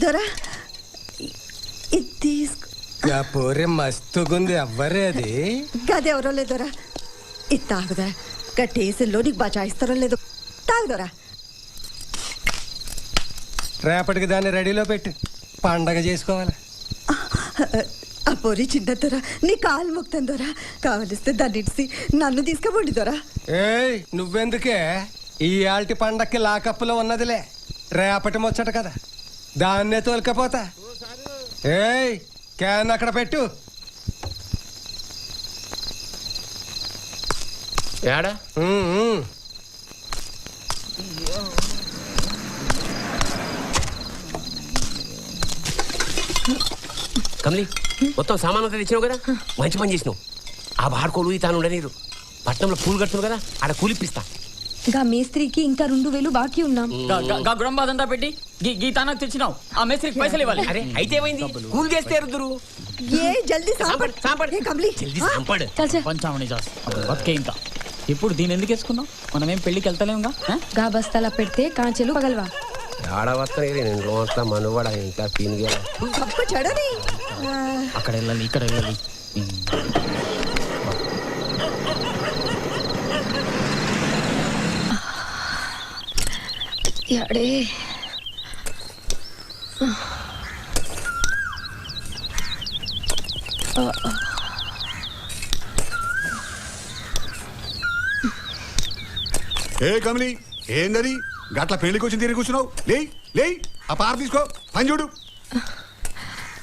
దొరా ఇది తీసుకో. పోరే మస్తుగుంది. ఎవ్వరే అది? గదెవరో లేదోరా. ఇది తాగుదా. గట్టేసల్లో నీకు బచాయిస్తారో లేదో. తాగుదోరా. రేపటికి దాన్ని రెడీలో పెట్టి పండగ చేసుకోవాలి. ఆ పొరి చిన్న దొరా, నీ కాలు మొక్తాను దొరా. కావలిస్తే దాన్ని ఇడిసి నన్ను తీసుకుపోండి దొరా. ఏయ్ నువ్వెందుకే? ఈ ఆల్టి పండక్కి లాకప్పులో ఉన్నదిలే, రేపటి ముచ్చట కదా, దాన్నే తోలుకపోతా. ఏయ్ క్యాన్ అక్కడ పెట్టు. ఏడా కమలి, మొత్తం సామాన్ అంతా తెచ్చినావు కదా, మంచి పని చేసినావు. ఆ బాడుకోలు తాను ఉండనీరు. పట్నంలో పూలు కడుతున్నావు కదా, ఆడ కూలిప్పిస్తా. గా మేస్త్రికి ఇంకా 2000 బాకీ ఉన్నాం. గుడంబాదంతా పెట్టి గీతానికి తెచ్చినావు. ఆ మేస్త్రికి పైసలు ఇవ్వాలి. అరే అయితే ఏమైంది? కూలి చేస్తే ఎరుదురు. ఏ జల్దీ సాంపడ్. ఏ కమలి పంచామణి బతికే ఇంకా. ఇప్పుడు దీని ఎందుకు వేసుకున్నావు? మనమేం పెళ్లికి వెళ్తలేముగా. గా బస్తాల పెడితే కాంచెలు పగలవా. ఆడవస్తా మనువాడ ఇంకా చెడని. అక్కడ వెళ్ళాలి, ఇక్కడ వెళ్ళాలి. యాడే ఏ కమలి, ఏందది గట్ల పెళ్లికి వచ్చి తిరిగి కూర్చున్నావు? లే ఆ పార తీసుకో, పని చూడు.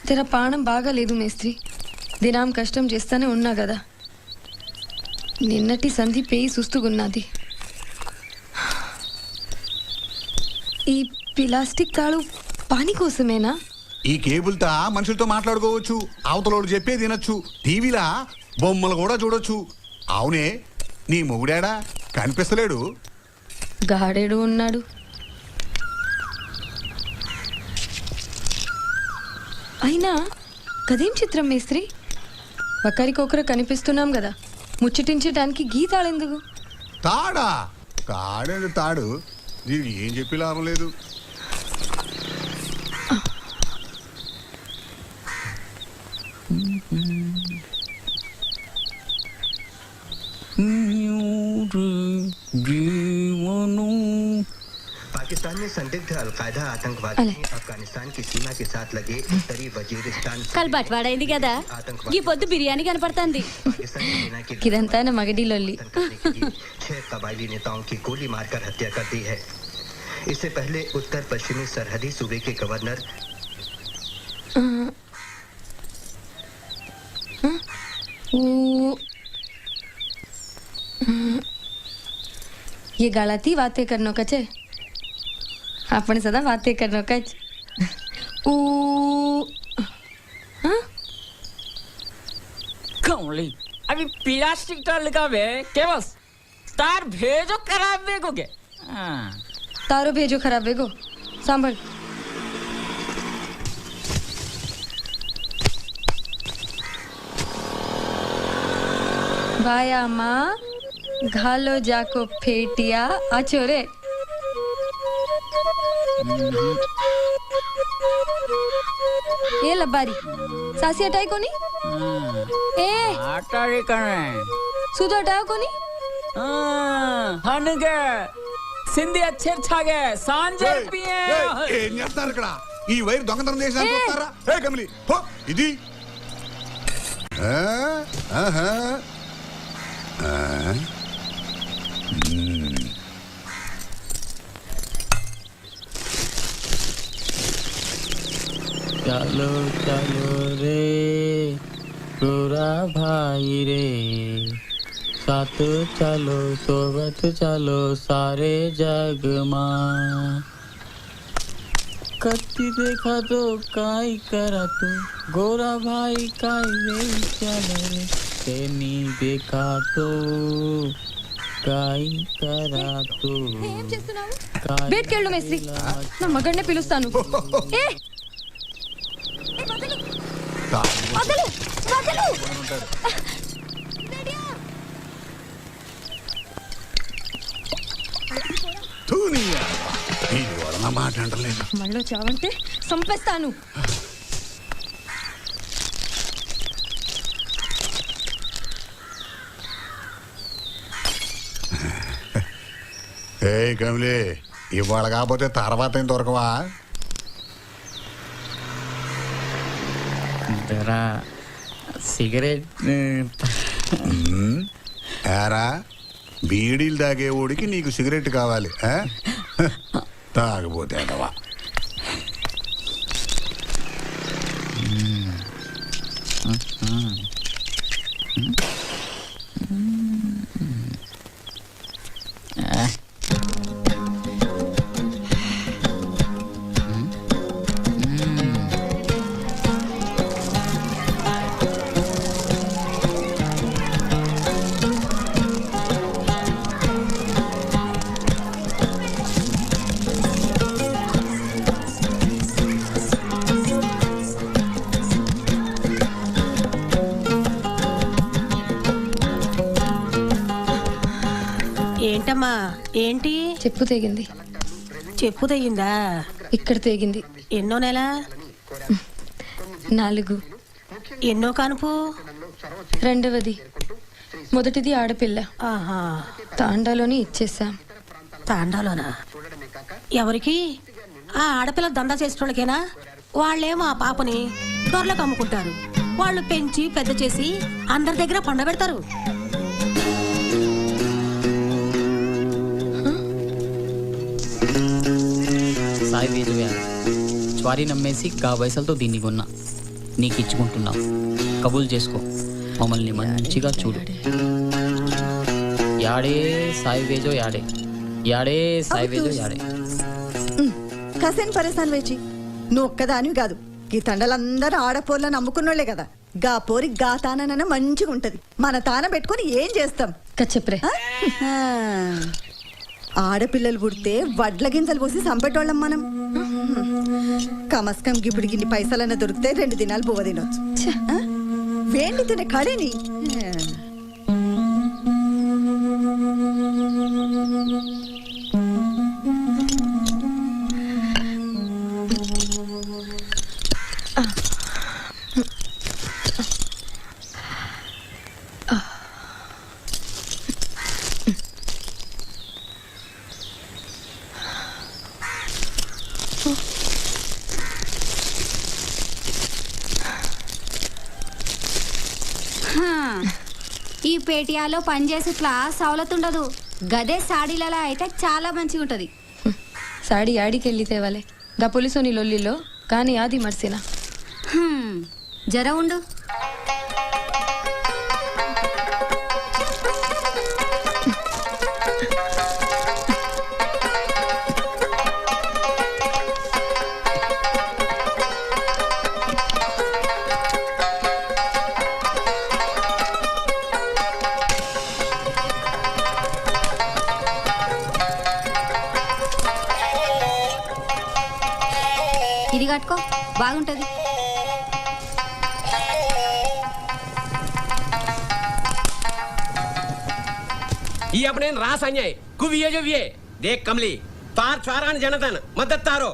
తెర పానం బాగాలేదు మేస్త్రి. దినం కష్టం చేస్తానే ఉన్నా కదా. నిన్నటి సంధి పేయి సుస్తుగున్నది. ఈ ప్లాస్టిక్ తాళు పాని కోసమేనా? ఈ కేబుల్తో మనుషులతో మాట్లాడుకోవచ్చు, అవతలోడు చెప్పేది వినొచ్చు, టీవీలా బొమ్మలు కూడా చూడొచ్చు. అవునే, నీ మొగుడాడా కనిపిస్తలేడు? గాడేడు ఉన్నాడు. అయినా కదేం చిత్రం మేస్త్రి, ఒకరికొకరు కనిపిస్తున్నాం కదా, ముచ్చటించడానికి గీతాళెందుకు? తాడా? తాడేది తాడు, దీనికి ఏం చెప్పి లాభం లేదు. पाकिस्तान में संदिग्ध अलकायदा आतंकवादी अफगानिस्तान की सीमा के साथ लगे उत्तरी वजीरिस्तान कल बटवाड़ैंदी कदा ఈ పొద్దు బిర్యానీ కనపడుతుంది. ఇదంతా నా మగడి లొల్లి. 6 कबायली नेताओं की गोली मारकर हत्या कर दी है. इससे पहले उत्तर पश्चिमी सरहदी सूबे के गवर्नर ये गलती बातें करने का चे, अपने सदा बातें करने का च. कमली, अभी प्लास्टिक टाल का वे केवस तार भेजो खराब बेगोगे. तारो भेजो खराब बेगो. सांभल भाया माँ घालो जाको फेटिया आचोरे. ये लबारी सासी हटाई कोनी? ए आटारी करने सूद हटाओ कोनी? हनगे సింధి అచ్చర్ ఛాగే సాంజే పియే. ఏం చేస్తారు ఇక్కడ? ఈ వైర్ దొంగతనం చేసినా చూస్తారా? ఏ కమలి, హో ఇది चलो चलो रे गोरा भाई रे, साथ चलो सोबत चलो सारे जग मां. कत्ती देखा तो काई करा तू गोरा भाई काई वे चल रे, तेनी देखा तो కాయి కరాతు. ఏం చేస్తున్నావు? బయటికెళ్ళు మేస్త్రి, నా మగడ్నే పిలుస్తాను. ఏ వదలు వదలు. తూనియా ఇది వలన ఆ మాట అంటలేదు. మళ్ళీ చావంటే సంపేస్తాను. ఏ కమిలే, ఇవాళ కాకపోతే తర్వాత ఏం దొరకవా? జరా సిగరెట్ ఏరా, బీడీలు తాగేవాడికి నీకు సిగరెట్ కావాలి, తాగపోతే అదవా. ఏంటమ్మా, ఏంటి? చెప్పు తెగింది. చెప్పు తెగిందా? ఇక్కడ తెగింది. ఎన్నో నెల? 4. ఎన్నో కానుపు? 2వది. మొదటిది ఆడపిల్ల. ఆహా, తాండాలోని ఇచ్చేసాం. తాండాలోనా? ఎవరికి? ఆ ఆడపిల్ల దందా చేసేటోళ్ళకేనా? వాళ్ళేమో ఆ పాపని దొరలకు అమ్ముకుంటారు. వాళ్ళు పెంచి పెద్ద చేసి అందరి దగ్గర పండబెడతారు. సాయి వేజువే, జ్వారీ నమ్మేసి గా పైసలతో దీన్ని కొన్నా. నీకు ఇచ్చుకుంటున్నావు, కబూల్ చేసుకో. మమ్మల్ని మంచిగా చూడు. యాడే సాయి వేజో యాడే, యాడే సాయి వేజో యాడే. కసేన్ పరేసాన్ వేచి నువ్వు ఒక్కదానివి కాదు, ఈ తండలందరూ ఆడపోర్లను నమ్ముకున్నోళ్లే కదా. గా పోరి గా తానన మంచిగా ఉంటది. మన తాన పెట్టుకుని ఏం చేస్తాం? కచ్చెప్రే. ఆడపిల్లలు పుడితే వడ్ల గింజలు పోసి చంపేటోళ్ళం మనం. కమస్కం గిప్పుడు గిన్ని పైసలన్న దొరికితే 2 దినాలు బువ్వ తినొచ్చు. వేండి తినే కడేని. ఈ పేటియాలో పనిచేసి క్లాస్ సవలతుండదు. గదే సాడీలలో అయితే చాలా మంచిగా ఉంటది. సాడి యాడికి వెళ్ళి తేవాలే గా పోలీసోని లొల్లిలో. కానీ ఆది మర్సినా జర ఉండు. ఇది కట్టుకో, బాగుంటది. ये अपने रास अन्याय कुविये जो विये देख कमली तार चारान जनतन मदद तारो.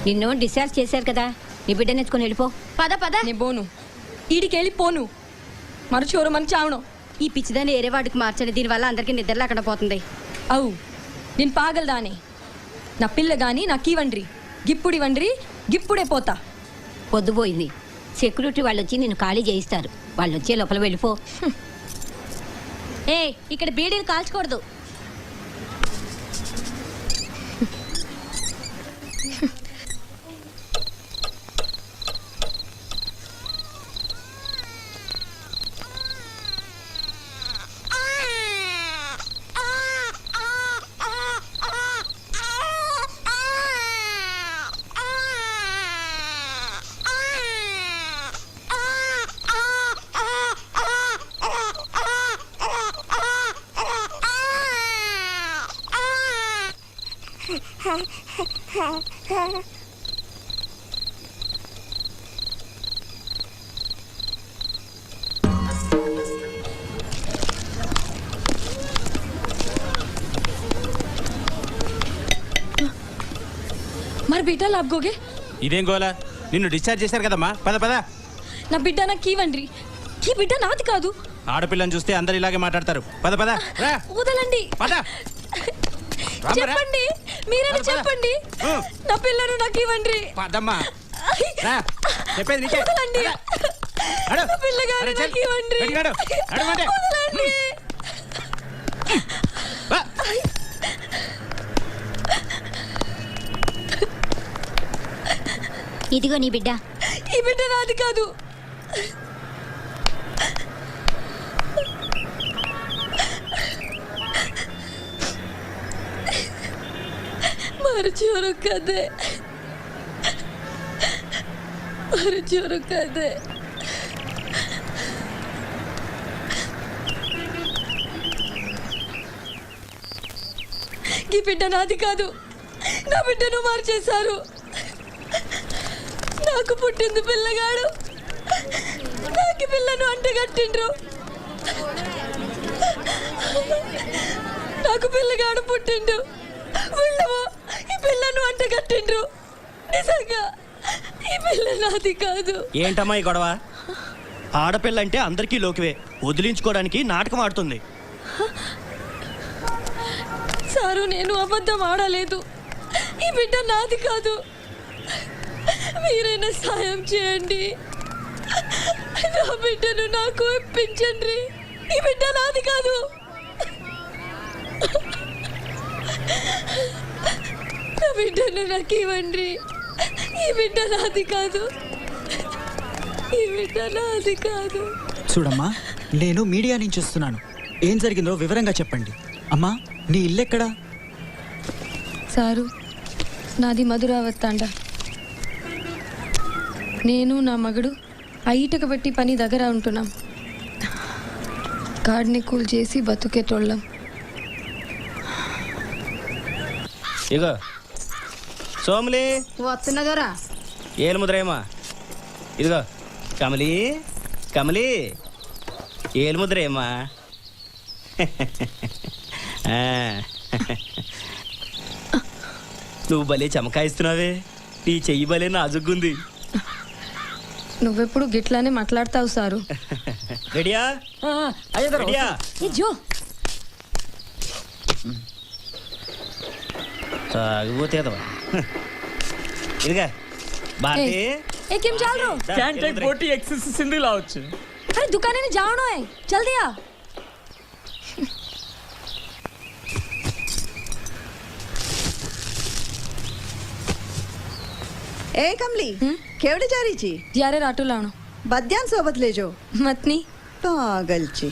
నిన్ను డిశ్చార్జ్ చేశారు కదా, నీ బిడ్డని ఎత్తుకొని వెళ్ళిపో. పద పద. నే బోను ఈడికి వెళ్ళిపోను. మరచోరు మన చావను. ఈ పిచ్చిదాన్ని ఏరే వాడికి మార్చండి. దీనివల్ల అందరికీ నిద్ర లేకుండా పోతుంది. అవు నేను పాగలదానే. నా పిల్ల గాని నాకీవండ్రి, గిప్పుడివండ్రి, గిప్పుడే పోతా. పొద్దుపోయింది. సెక్యూరిటీ వాళ్ళు వచ్చి నిన్ను ఖాళీ చేయిస్తారు. వాళ్ళు వచ్చే లోపల వెళ్ళిపో. ఏ ఇక్కడ బీడీలు కాల్చకూడదు. మరి బిడ్డ లాభగోగే ఇదేం గోలా నిన్ను డిశ్చార్జ్ చేశారు కదమ్మా పద పద నా బిడ్డ నాకు ఇవ్వండి ఈ బిడ్డ నాది కాదు ఆడపిల్లని చూస్తే అందరు ఇలాగే మాట్లాడతారు పద పద రా వదలండి పద చెప్పండి మీరైనా చెప్పండి నా పిల్లను నాకు ఇవ్వండి పదమ్మా రా చెప్పేది నీకే వదలండి అడు. నా పిల్లగాడు అరే, చెల్. నాకు ఇవ్వండి పెట్టినాడు. అడగమంటే. వదలండి వా. ఇదిగో నీ బిడ్డ. ఈ బిడ్డ నాది కాదు మరచూరు కదే మరచూరు కదే ఈ బిడ్డ నాది కాదు నా బిడ్డను మార్చేశారు నాకు పుట్టింది పిల్లగాడు నాకు పిల్లను అంటగట్టిండ్రు నాకు పిల్లగాడు పుట్టిండు వీళ్ళము ఈ పిల్లను అంటగట్టిండ్రు నిజంగా ఈ పిల్ల నాది కాదు. ఏంటమ్మా ఈ గొడవ? ఆడపిల్లంటే అందరికీ లోకివే, వదిలించుకోవడానికి నాటకం ఆడుతుంది. సారు నేను అబద్ధం ఆడలేదు, ఈ బిడ్డ నాది కాదు. మీరైనా సాయం చేయండి, నా బిడ్డను నాకు ఇప్పించండి. ఈ బిడ్డ నాది కాదు. నా బిడ్డను నాకు ఇవ్వండి. ఈ బిడ్డ నాది కాదు. ఈ బిడ్డ నాది కాదు. చూడమ్మా, నేను మీడియా నుంచి వస్తున్నాను. ఏం జరిగిందో వివరంగా చెప్పండి. అమ్మా, నీ ఇల్లెక్కడా? సారు, నాది మధురావత్తాండ. నేను నా మగడు ఐటక పెట్టి పని దగ్గర ఉంటున్నాం. కాడ్ని కూల్ చేసి బతుకేటోళ్ళం. ఇగో సోములి వస్తున్నదోరా. ఏలు ముద్రేమా? ఇదిగో కమలి, కమలి ఏలు ముద్రేమా? నువ్వు భలే చమకాయిస్తున్నావే, నీ చెయ్యి భలే నాజుగ్గుంది. నువ్వెప్పుడు గిట్లానే మాట్లాడతావు సారు. రెడీయా? రెడీయా? తాగిపోతే ఇదిగా भारती ए केम चल रो? कैन टेक 40 एक्सेस सिंधी लाउच. अरे दुकाने में जाओ है, चल दिया. ए कमली केवड़े जा रही छी? यारे राटू लाणो. बद्यान सोबत ले जो. मतनी पागल छी.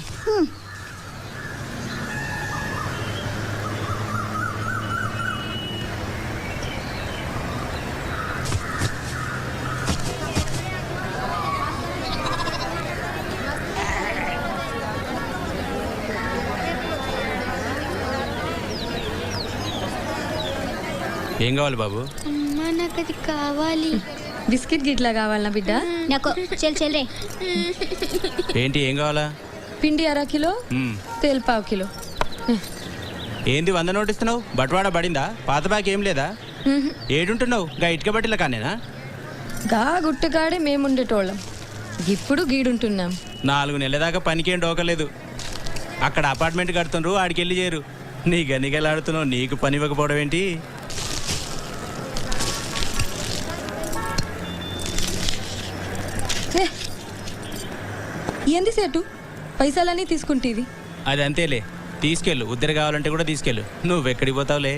ఏం కావాలి బాబు? అమ్మా నాకు అది కావాలి. బిస్కెట్ గిట్లా కావాలనా బిడ్డ? నాకు చెల్ రే. ఏంటి ఏం కావాలా? పిండి 1/2 కిలో, తేల్ 1/2 కిలో. ఏంది 100 నోట్ ఇస్తున్నావు? బట్వాడ పడిందా? పాత బ్యాగ్ ఏం లేదా? ఏడుంటున్నావు? గా ఇటుక బట్టిల కానేనా? గా గుట్టకాడే మేముండేటోళ్ళం, ఇప్పుడు గీడుంటున్నాం. 4 నెలల దాకా పనికేం డోకలేదు. అక్కడ అపార్ట్మెంట్ కడుతుండ్రు, ఆడికెళ్ళి చేరు. నీ గనిగలాడుతున్నావు, నీకు పని ఇవ్వకపోవడం ఏంటి? ఏంది సేటు, పైసలన్నీ తీసుకుంటేవి? అది అంతేలే, తీసుకెళ్ళు. ఉద్దరు కావాలంటే కూడా తీసుకెళ్ళు. నువ్వెక్కడికి పోతావులే.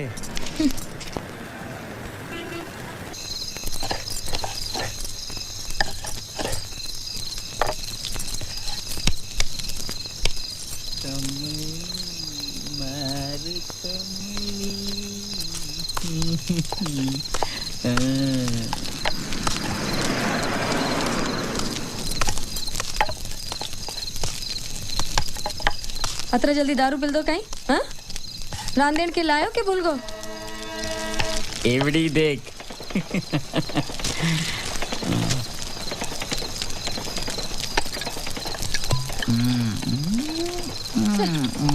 अतरा जल्दी दारू पिल दो कहीं? हाँ? रांदेड़ के लायो के भूल गो? एवडी देख.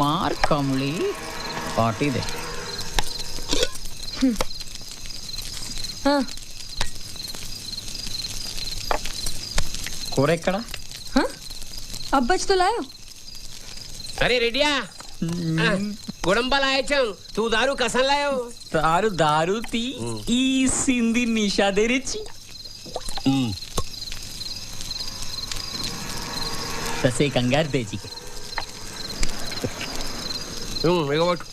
मार कमली पार्टी दे. हाँ కూర ఎక్కడ? हाँ अब बच तो लायो. अरे रेडिया गुड़म्बा लाए चल तू दारू कसन लायो दारू दारू ती ఈ సింధి నిషా దేరిచి तसे कंगार देजी के ఇగోట్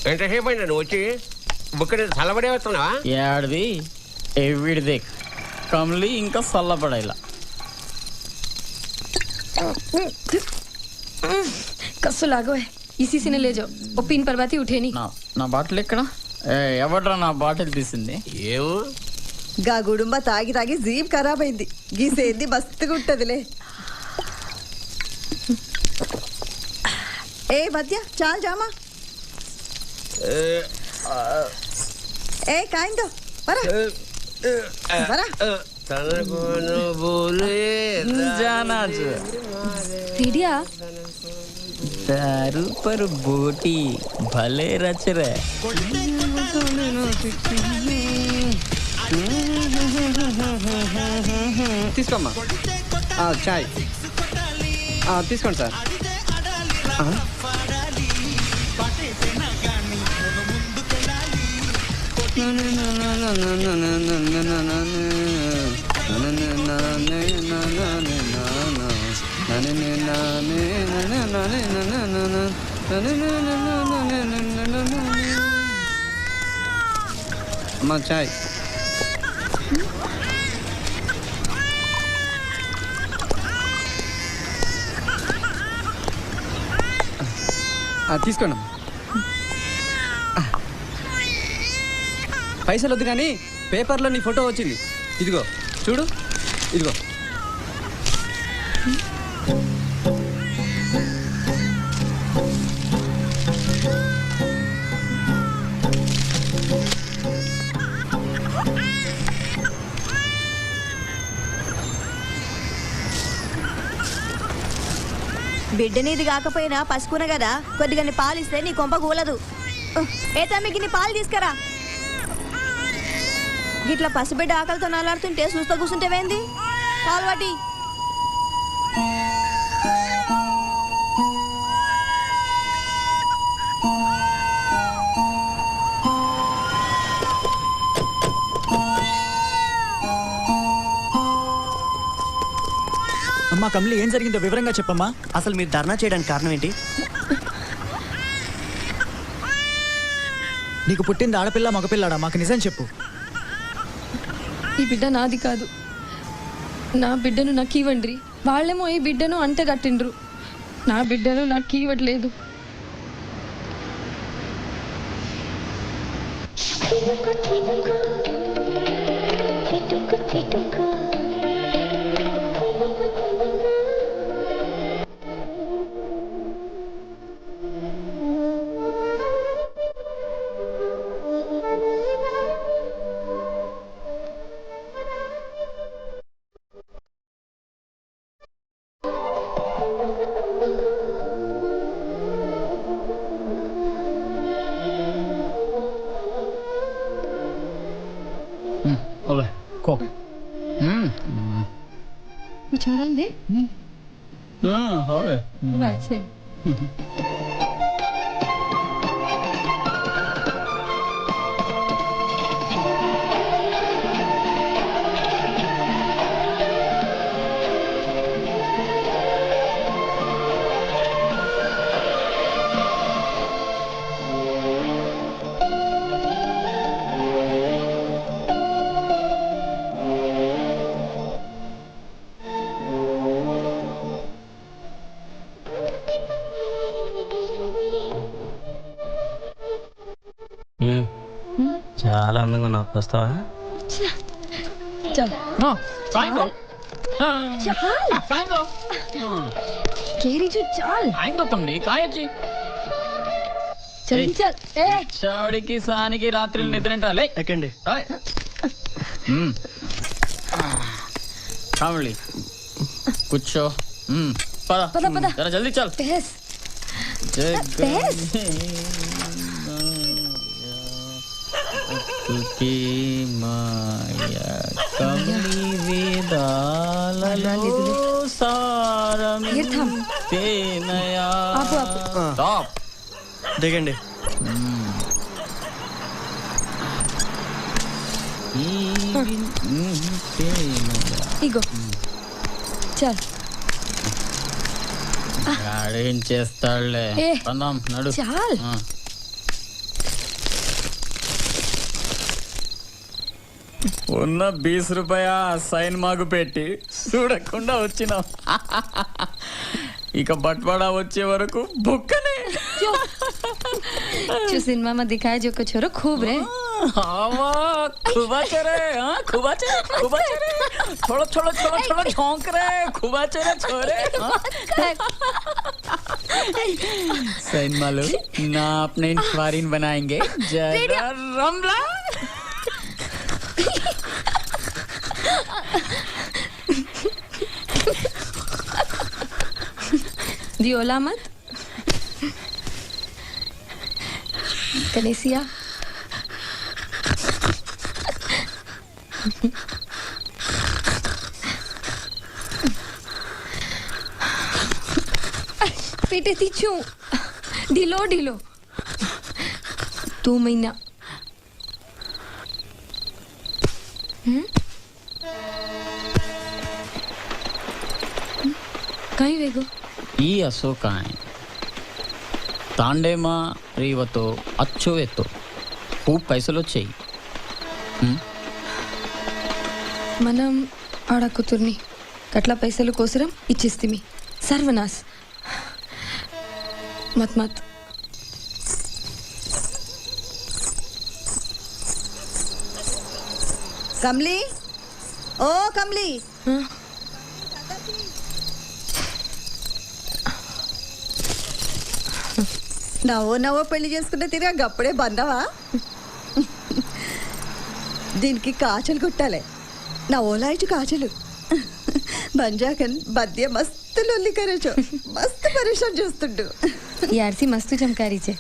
ఎంతసేపు అయిందా నువ్వు వచ్చి బుక్కడ చల్లబడే వస్తున్నావా? ఏడది ఎవిడిదే కమలి ఇంకా చల్లబడాయిలా कस्सो लागो है इसी से ने ले जाओ और पिन परवाती उठे नहीं. నా బాటిల్ ఎక్కడ? ఎవడ్రా నా బాటిల్ తీసింది? ఏమో గా గుడుంబ తాగి తాగి జీప్ ఖరాబ్ అయింది. గీసేంది మస్తుగా ఉంటదిలే. ఏ మధ్య చాలు జామా. ఏ కాయిందో వరా వరా. తనకోను బోలే जाना जो रेडिया दारू पर बोटी भले रच रहे తీసుకోమ్మా చాయ్ తీసుకోండి సార్. అమ్మా చాయ్. తీసుకోండి. పైసలు వద్దు కానీ పేపర్లో నీ ఫోటో వచ్చింది. ఇదిగో చూడు, ఇదిగో. బిడ్డనిది కాకపోయినా పసుకున కదా కొద్దిగా పాలు ఇస్తే నీ కొంప కూలదు. ఏ తమ్మికి నీ పాలు తీసుకురా. గిట్లా పసిబిడ్డ ఆకలితో నలాడుతుంటే చూస్తూ కూర్చుంటేవేంది? పాలు వాటి అమ్మా కమలి, ఏం జరిగిందో వివరంగా చెప్పమ్మా. అసలు మీరు ధర్నా చేయడానికి కారణం ఏంటి? నీకు పుట్టింది ఆడపిల్ల మగపిల్లాడా? మాకు నిజం చెప్పు. ఈ బిడ్డ నాది కాదు. నా బిడ్డను నాకు ఇవ్వండి. వాళ్ళేమో ఈ బిడ్డను అంటగట్టిండ్రు. నా బిడ్డను నాకు ఇవ్వట్లేదు. 잘한데? हाँ 맞지? చాలా అందంగా ఉన్నావు. వస్తావా? चल केरी जो चल चल चल ए చౌడికి సానికి రాత్రి నిద్రంటాలే. ఎక్కండి. కామలి కూర్చో. पदा पदा जरा जल्दी चल बहस तुकी माया कमली वेदाలలో సారం తేనయా స్టాప్ దిగండి ఇగో చల్ ఏం చేస్తాడులే పందాం నడు చాల్ ఉన్న 20 రూపాయ సైన్ మాకు పెట్టి చూడకుండా వచ్చినాం ఇక బట్వాడా వచ్చే వరకు బుక్కనే जो सिनेमा में दिखाया जो कुछ हो खूब रे खुबाचे रे खुबाचे थोड़ा थोड़ा थोड़ा थोड़ा झोंक रे खुबाचे रे छोरे सैन मालूम ना अपने इंक्वायरीन बनाएंगे जरा रमला दियोला मत कलेसिया पेटे तीछू ढीलो ढीलो 2 महीना कहीं वेगो ఈ అశోకాయ్ తాండేమా రీవతో అచ్చోవేతో खूब పైసలు వచ్చాయి మనం ఆడ కూతుర్ని కట్ల పైసలు కోసరం ఇచ్చేస్తిమి సర్వనాశ్ మత్ మత్ కమ్లీ ఓ కమ్లీ నవ్వో పెళ్లి చేసుకుంటే తిరిగి అప్పుడే బందవా దీనికి కాచలు కుట్టాలి నా ఓలాయిచు కాచలు బంజాకన్ బద్య మస్తు లొల్లి కరేచో మస్తు పరేషాన్ చేస్తుండు यार सी मस्त चमकारी छे